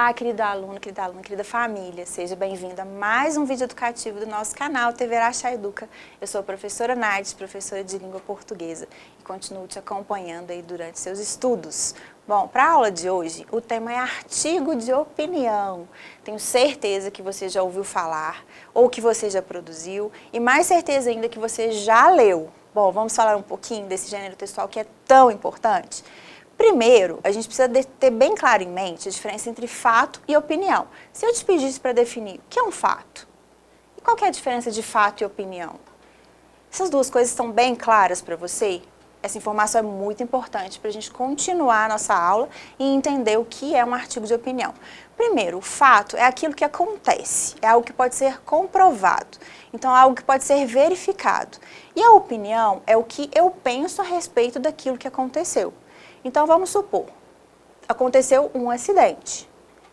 Olá, querida aluna, querida família. Seja bem-vinda a mais um vídeo educativo do nosso canal TV Araxá Educa. Eu sou a professora Naides, professora de língua portuguesa, e continuo te acompanhando aí durante seus estudos. Bom, para a aula de hoje, o tema é artigo de opinião. Tenho certeza que você já ouviu falar, ou que você já produziu, e mais certeza ainda que você já leu. Bom, vamos falar um pouquinho desse gênero textual que é tão importante. Primeiro, a gente precisa ter bem claro em mente a diferença entre fato e opinião. Se eu te pedisse para definir o que é um fato, e qual que é a diferença de fato e opinião? Essas duas coisas estão bem claras para você? Essa informação é muito importante para a gente continuar a nossa aula e entender o que é um artigo de opinião. Primeiro, o fato é aquilo que acontece, é algo que pode ser comprovado, então é algo que pode ser verificado. E a opinião é o que eu penso a respeito daquilo que aconteceu. Então, vamos supor, aconteceu um acidente.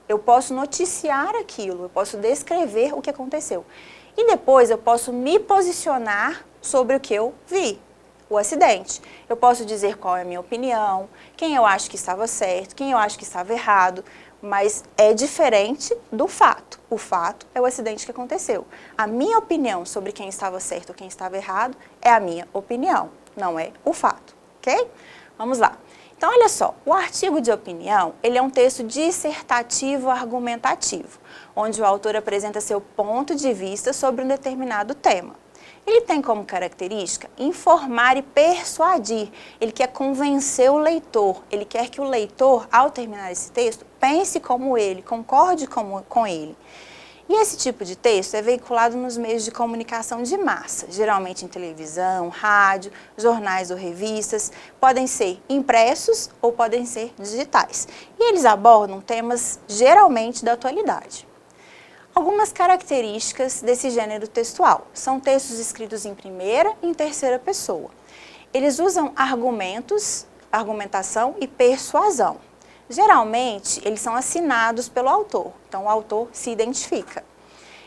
Eu posso noticiar aquilo, eu posso descrever o que aconteceu. E depois eu posso me posicionar sobre o que eu vi, o acidente. Eu posso dizer qual é a minha opinião, quem eu acho que estava certo, quem eu acho que estava errado, mas é diferente do fato. O fato é o acidente que aconteceu. A minha opinião sobre quem estava certo ou quem estava errado é a minha opinião, não é o fato, ok? Vamos lá. Então, olha só, o artigo de opinião, ele é um texto dissertativo argumentativo, onde o autor apresenta seu ponto de vista sobre um determinado tema. Ele tem como característica informar e persuadir. Ele quer convencer o leitor, ele quer que o leitor, ao terminar esse texto, pense como ele, concorde com ele. E esse tipo de texto é veiculado nos meios de comunicação de massa, geralmente em televisão, rádio, jornais ou revistas, podem ser impressos ou podem ser digitais. E eles abordam temas geralmente da atualidade. Algumas características desse gênero textual. São textos escritos em primeira e em terceira pessoa. Eles usam argumentação e persuasão. Geralmente, eles são assinados pelo autor, então o autor se identifica.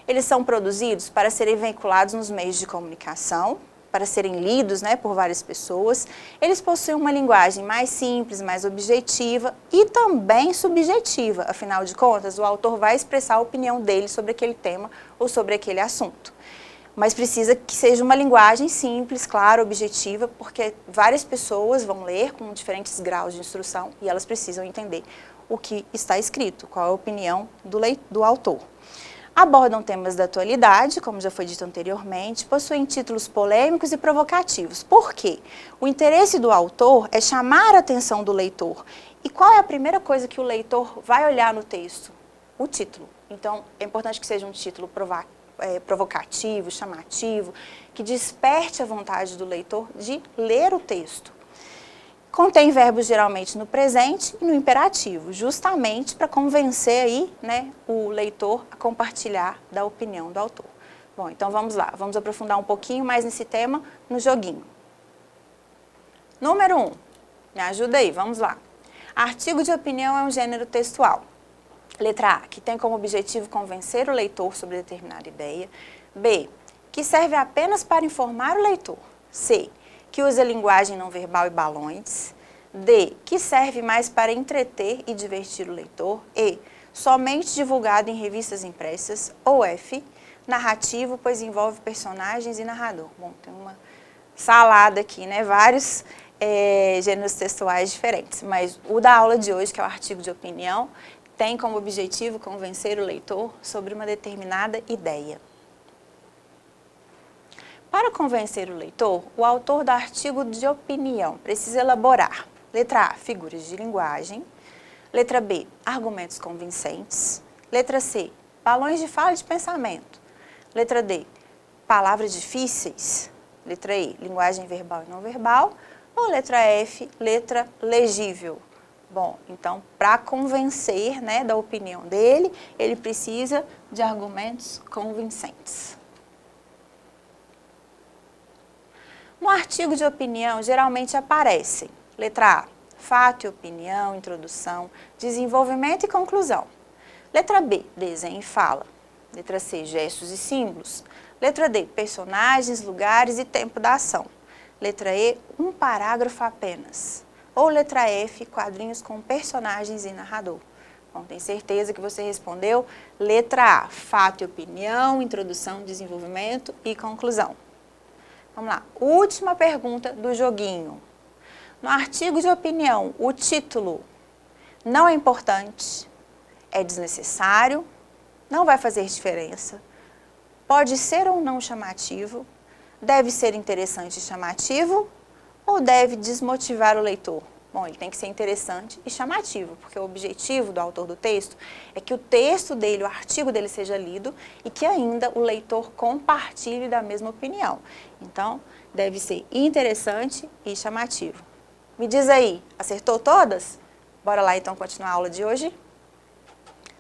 Eles são produzidos para serem veiculados nos meios de comunicação, para serem lidos, por várias pessoas. Eles possuem uma linguagem mais simples, mais objetiva e também subjetiva. Afinal de contas, o autor vai expressar a opinião dele sobre aquele tema ou sobre aquele assunto. Mas precisa que seja uma linguagem simples, clara, objetiva, porque várias pessoas vão ler com diferentes graus de instrução e elas precisam entender o que está escrito, qual é a opinião do autor. Abordam temas da atualidade, como já foi dito anteriormente, possuem títulos polêmicos e provocativos. Por quê? O interesse do autor é chamar a atenção do leitor. E qual é a primeira coisa que o leitor vai olhar no texto? O título. Então, é importante que seja um título provocativo, chamativo, que desperte a vontade do leitor de ler o texto. Contém verbos geralmente no presente e no imperativo, justamente para convencer aí, o leitor a compartilhar da opinião do autor. Bom, então vamos lá, vamos aprofundar um pouquinho mais nesse tema no joguinho. Número 1, me ajuda aí, vamos lá. Artigo de opinião é um gênero textual. Letra A, que tem como objetivo convencer o leitor sobre determinada ideia. B, que serve apenas para informar o leitor. C, que usa linguagem não verbal e balões. D, que serve mais para entreter e divertir o leitor. E, somente divulgado em revistas impressas. Ou F, narrativo, pois envolve personagens e narrador. Bom, tem uma salada aqui, vários gêneros textuais diferentes. Mas o da aula de hoje, que é o artigo de opinião, tem como objetivo convencer o leitor sobre uma determinada ideia. Para convencer o leitor, o autor do artigo de opinião precisa elaborar: letra A, figuras de linguagem. Letra B, argumentos convincentes. Letra C, balões de fala e de pensamento. Letra D, palavras difíceis. Letra E, linguagem verbal e não verbal. Ou letra F, letra legível. Bom, então, para convencer, da opinião dele, ele precisa de argumentos convincentes. No artigo de opinião, geralmente aparecem: letra A, fato e opinião, introdução, desenvolvimento e conclusão. Letra B, desenho e fala. Letra C, gestos e símbolos. Letra D, personagens, lugares e tempo da ação. Letra E, um parágrafo apenas. Ou letra F, quadrinhos com personagens e narrador. Bom, tenho certeza que você respondeu. Letra A, fato e opinião, introdução, desenvolvimento e conclusão. Vamos lá, última pergunta do joguinho. No artigo de opinião, o título não é importante, é desnecessário, não vai fazer diferença, pode ser ou não chamativo, deve ser interessante e chamativo ou deve desmotivar o leitor? Bom, ele tem que ser interessante e chamativo, porque o objetivo do autor do texto é que o texto dele, o artigo dele seja lido e que ainda o leitor compartilhe da mesma opinião. Então, deve ser interessante e chamativo. Me diz aí, acertou todas? Bora lá então continuar a aula de hoje?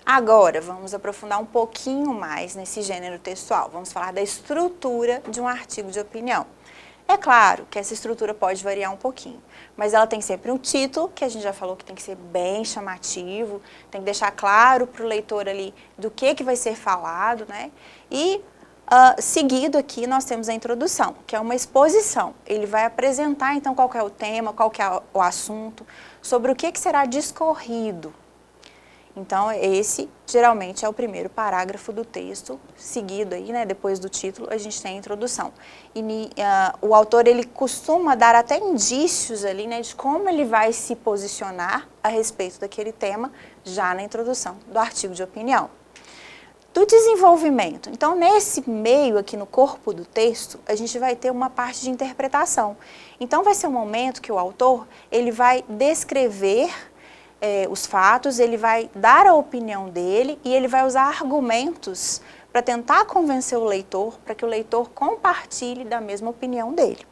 Agora, vamos aprofundar um pouquinho mais nesse gênero textual. Vamos falar da estrutura de um artigo de opinião. É claro que essa estrutura pode variar um pouquinho, mas ela tem sempre um título, que a gente já falou que tem que ser bem chamativo, tem que deixar claro para o leitor ali do que vai ser falado, né? E seguido aqui nós temos a introdução, que é uma exposição. Ele vai apresentar então qual que é o tema, qual que é o assunto, sobre o que será discorrido. Então, esse geralmente é o primeiro parágrafo do texto, seguido aí, né, depois do título, a gente tem a introdução. E o autor, ele costuma dar até indícios ali, né, de como ele vai se posicionar a respeito daquele tema, já na introdução do artigo de opinião. Do desenvolvimento, então, nesse meio aqui no corpo do texto, a gente vai ter uma parte de interpretação. Então, vai ser um momento que o autor, ele vai descrever os fatos, ele vai dar a opinião dele e ele vai usar argumentos para tentar convencer o leitor, para que o leitor compartilhe da mesma opinião dele.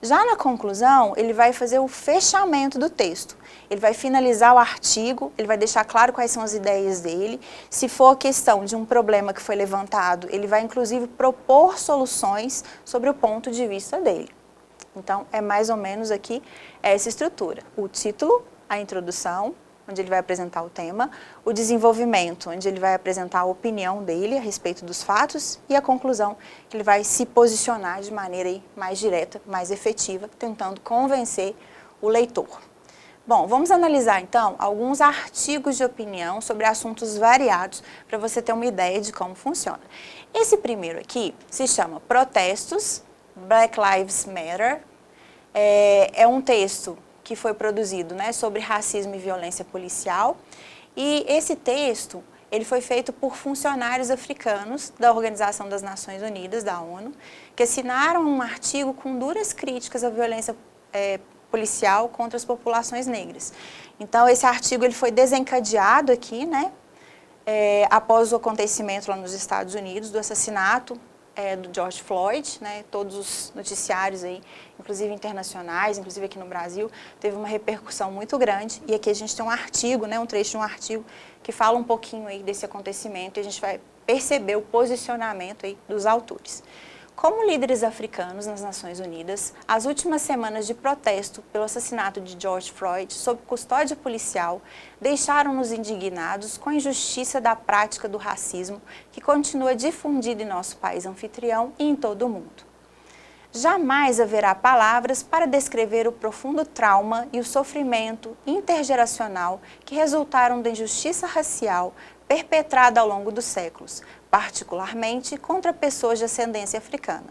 Já na conclusão, ele vai fazer o fechamento do texto. Ele vai finalizar o artigo, ele vai deixar claro quais são as ideias dele. Se for a questão de um problema que foi levantado, ele vai inclusive propor soluções sobre o ponto de vista dele. Então, é mais ou menos aqui essa estrutura. O título, a introdução, onde ele vai apresentar o tema, o desenvolvimento, onde ele vai apresentar a opinião dele a respeito dos fatos, e a conclusão, que ele vai se posicionar de maneira aí mais direta, mais efetiva, tentando convencer o leitor. Bom, vamos analisar então alguns artigos de opinião sobre assuntos variados, para você ter uma ideia de como funciona. Esse primeiro aqui se chama Protestos, Black Lives Matter, é um texto que foi produzido, né, sobre racismo e violência policial, e esse texto, ele foi feito por funcionários africanos da Organização das Nações Unidas, da ONU, que assinaram um artigo com duras críticas à violência policial contra as populações negras. Então, esse artigo ele foi desencadeado aqui, né, após o acontecimento lá nos Estados Unidos, do assassinato do George Floyd, né, todos os noticiários aí, inclusive internacionais, inclusive aqui no Brasil, teve uma repercussão muito grande, e aqui a gente tem um artigo, né, um trecho de um artigo que fala um pouquinho aí desse acontecimento, e a gente vai perceber o posicionamento aí dos autores. Como líderes africanos nas Nações Unidas, as últimas semanas de protesto pelo assassinato de George Floyd sob custódia policial deixaram-nos indignados com a injustiça da prática do racismo que continua difundida em nosso país anfitrião e em todo o mundo. Jamais haverá palavras para descrever o profundo trauma e o sofrimento intergeracional que resultaram da injustiça racial perpetrada ao longo dos séculos, particularmente contra pessoas de ascendência africana.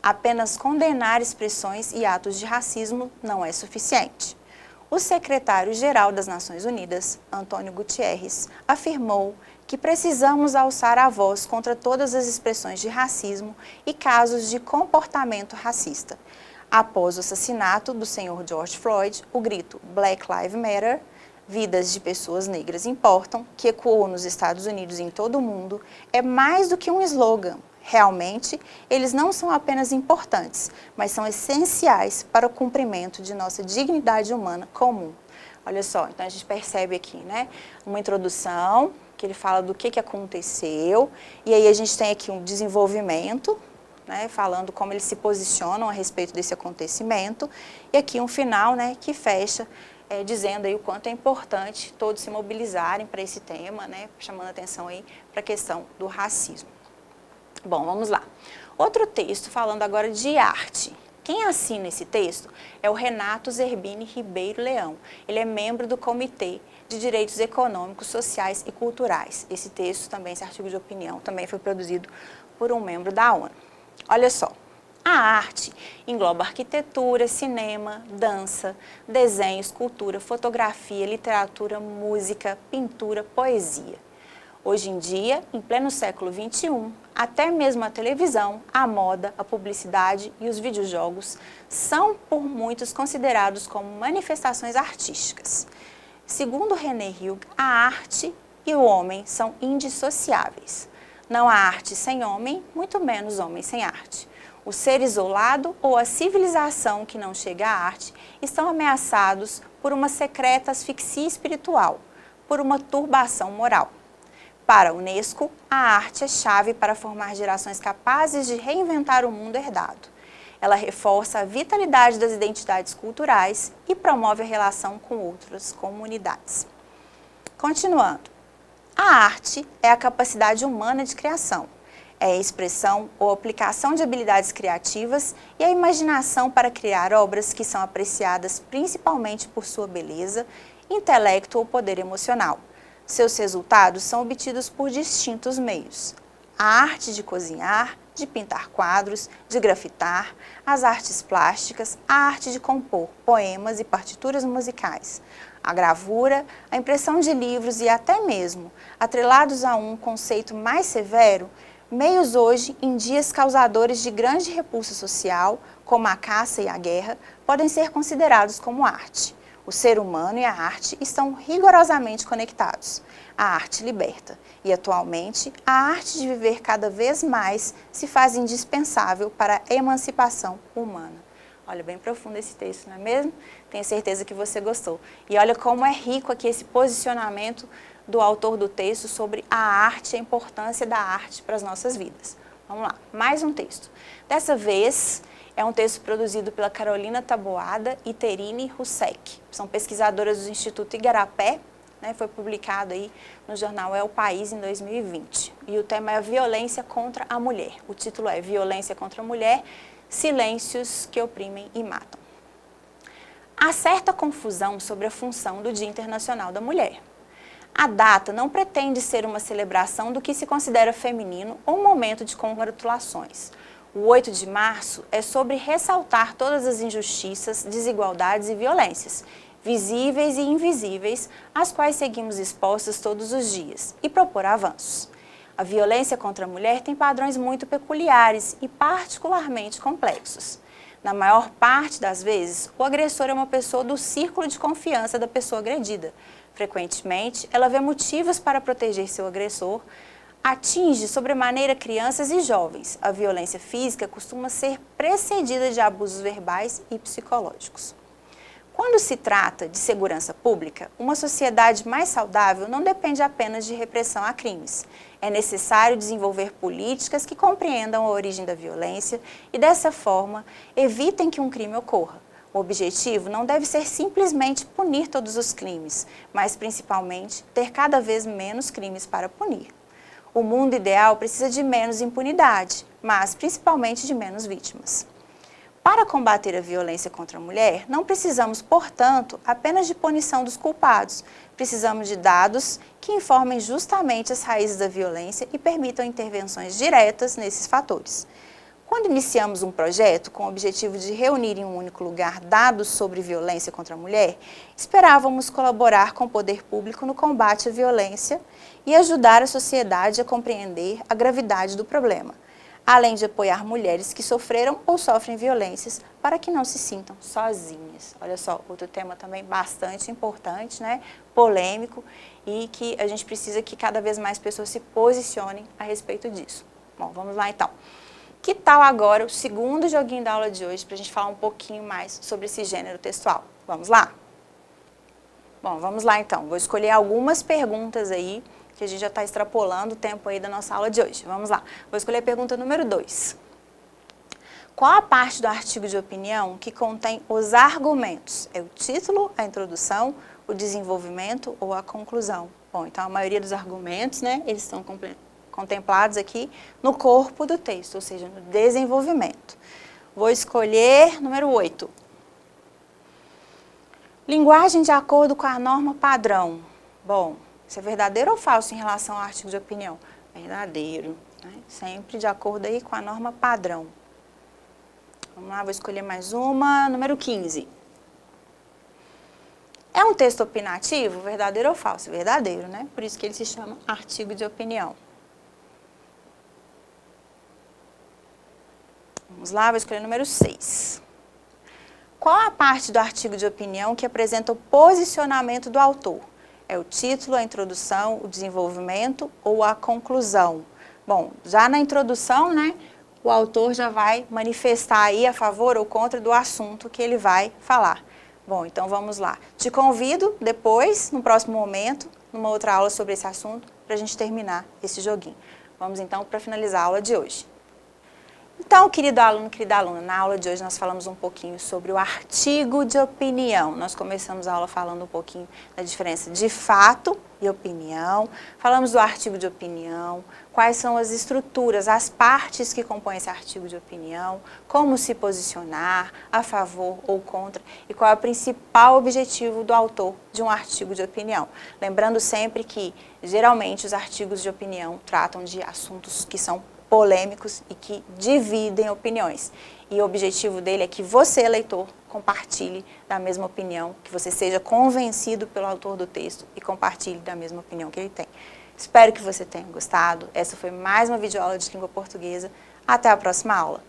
Apenas condenar expressões e atos de racismo não é suficiente. O secretário-geral das Nações Unidas, Antônio Guterres, afirmou que precisamos alçar a voz contra todas as expressões de racismo e casos de comportamento racista. Após o assassinato do senhor George Floyd, o grito Black Lives Matter, vidas de pessoas negras importam, que ecoou nos Estados Unidos e em todo o mundo, é mais do que um slogan. Realmente, eles não são apenas importantes, mas são essenciais para o cumprimento de nossa dignidade humana comum. Olha só, então a gente percebe aqui, né, uma introdução, que ele fala do que aconteceu, e aí a gente tem aqui um desenvolvimento, né, falando como eles se posicionam a respeito desse acontecimento, e aqui um final, né, que fecha dizendo aí o quanto é importante todos se mobilizarem para esse tema, né, chamando atenção aí para a questão do racismo. Bom, vamos lá. Outro texto falando agora de arte. Quem assina esse texto é o Renato Zerbini Ribeiro Leão. Ele é membro do Comitê de direitos econômicos, sociais e culturais. Esse texto também, esse artigo de opinião, também foi produzido por um membro da ONU. Olha só. A arte engloba arquitetura, cinema, dança, desenho, escultura, fotografia, literatura, música, pintura, poesia. Hoje em dia, em pleno século XXI, até mesmo a televisão, a moda, a publicidade e os videojogos são por muitos considerados como manifestações artísticas. Segundo René Hugh, a arte e o homem são indissociáveis. Não há arte sem homem, muito menos homem sem arte. O ser isolado ou a civilização que não chega à arte estão ameaçados por uma secreta asfixia espiritual, por uma turbação moral. Para a Unesco, a arte é chave para formar gerações capazes de reinventar o mundo herdado. Ela reforça a vitalidade das identidades culturais e promove a relação com outras comunidades. Continuando, a arte é a capacidade humana de criação. É a expressão ou aplicação de habilidades criativas e a imaginação para criar obras que são apreciadas principalmente por sua beleza, intelecto ou poder emocional. Seus resultados são obtidos por distintos meios. A arte de cozinhar, de pintar quadros, de grafitar, as artes plásticas, a arte de compor poemas e partituras musicais, a gravura, a impressão de livros e até mesmo, atrelados a um conceito mais severo, meios hoje, em dias causadores de grande repulsa social, como a caça e a guerra, podem ser considerados como arte. O ser humano e a arte estão rigorosamente conectados. A arte liberta e, atualmente, a arte de viver cada vez mais se faz indispensável para a emancipação humana. Olha, bem profundo esse texto, não é mesmo? Tenho certeza que você gostou. E olha como é rico aqui esse posicionamento do autor do texto sobre a arte e a importância da arte para as nossas vidas. Vamos lá, mais um texto. Dessa vez, é um texto produzido pela Carolina Taboada e Terine Roussek. São pesquisadoras do Instituto Igarapé, né, foi publicado aí no jornal É o País em 2020. E o tema é a violência contra a mulher. O título é Violência contra a Mulher, Silêncios que oprimem e matam. Há certa confusão sobre a função do Dia Internacional da Mulher. A data não pretende ser uma celebração do que se considera feminino ou um momento de congratulações. O 8 de março é sobre ressaltar todas as injustiças, desigualdades e violências, visíveis e invisíveis, às quais seguimos expostas todos os dias, e propor avanços. A violência contra a mulher tem padrões muito peculiares e particularmente complexos. Na maior parte das vezes, o agressor é uma pessoa do círculo de confiança da pessoa agredida. Frequentemente, ela vê motivos para proteger seu agressor, atinge sobremaneira crianças e jovens. A violência física costuma ser precedida de abusos verbais e psicológicos. Quando se trata de segurança pública, uma sociedade mais saudável não depende apenas de repressão a crimes. É necessário desenvolver políticas que compreendam a origem da violência e, dessa forma, evitem que um crime ocorra. O objetivo não deve ser simplesmente punir todos os crimes, mas, principalmente, ter cada vez menos crimes para punir. O mundo ideal precisa de menos impunidade, mas, principalmente, de menos vítimas. Para combater a violência contra a mulher, não precisamos, portanto, apenas de punição dos culpados. Precisamos de dados que informem justamente as raízes da violência e permitam intervenções diretas nesses fatores. Quando iniciamos um projeto com o objetivo de reunir em um único lugar dados sobre violência contra a mulher, esperávamos colaborar com o poder público no combate à violência e ajudar a sociedade a compreender a gravidade do problema, além de apoiar mulheres que sofreram ou sofrem violências para que não se sintam sozinhas. Olha só, outro tema também bastante importante, né? Polêmico, e que a gente precisa que cada vez mais pessoas se posicionem a respeito disso. Bom, vamos lá então. Que tal agora o segundo joguinho da aula de hoje para a gente falar um pouquinho mais sobre esse gênero textual? Vamos lá? Bom, vamos lá então. Vou escolher algumas perguntas aí, que a gente já está extrapolando o tempo aí da nossa aula de hoje. Vamos lá. Vou escolher a pergunta número 2. Qual a parte do artigo de opinião que contém os argumentos? É o título, a introdução, o desenvolvimento ou a conclusão? Bom, então a maioria dos argumentos, né, eles estão contemplados aqui no corpo do texto, ou seja, no desenvolvimento. Vou escolher número 8. Linguagem de acordo com a norma padrão. Bom, isso é verdadeiro ou falso em relação ao artigo de opinião? Verdadeiro, né? Sempre de acordo aí com a norma padrão. Vamos lá, vou escolher mais uma, número 15. É um texto opinativo, verdadeiro ou falso? Verdadeiro, né? Por isso que ele se chama artigo de opinião. Vamos lá, vou escolher o número 6. Qual a parte do artigo de opinião que apresenta o posicionamento do autor? É o título, a introdução, o desenvolvimento ou a conclusão? Bom, já na introdução, né, o autor já vai manifestar aí a favor ou contra do assunto que ele vai falar. Bom, então vamos lá. Te convido depois, no próximo momento, numa outra aula sobre esse assunto, para a gente terminar esse joguinho. Vamos então para finalizar a aula de hoje. Então, querido aluno, querida aluna, na aula de hoje nós falamos um pouquinho sobre o artigo de opinião. Nós começamos a aula falando um pouquinho da diferença de fato e opinião. Falamos do artigo de opinião, quais são as estruturas, as partes que compõem esse artigo de opinião, como se posicionar a favor ou contra e qual é o principal objetivo do autor de um artigo de opinião. Lembrando sempre que, geralmente, os artigos de opinião tratam de assuntos que são polêmicos e que dividem opiniões. E o objetivo dele é que você, leitor, compartilhe da mesma opinião, que você seja convencido pelo autor do texto e compartilhe da mesma opinião que ele tem. Espero que você tenha gostado. Essa foi mais uma videoaula de língua portuguesa. Até a próxima aula.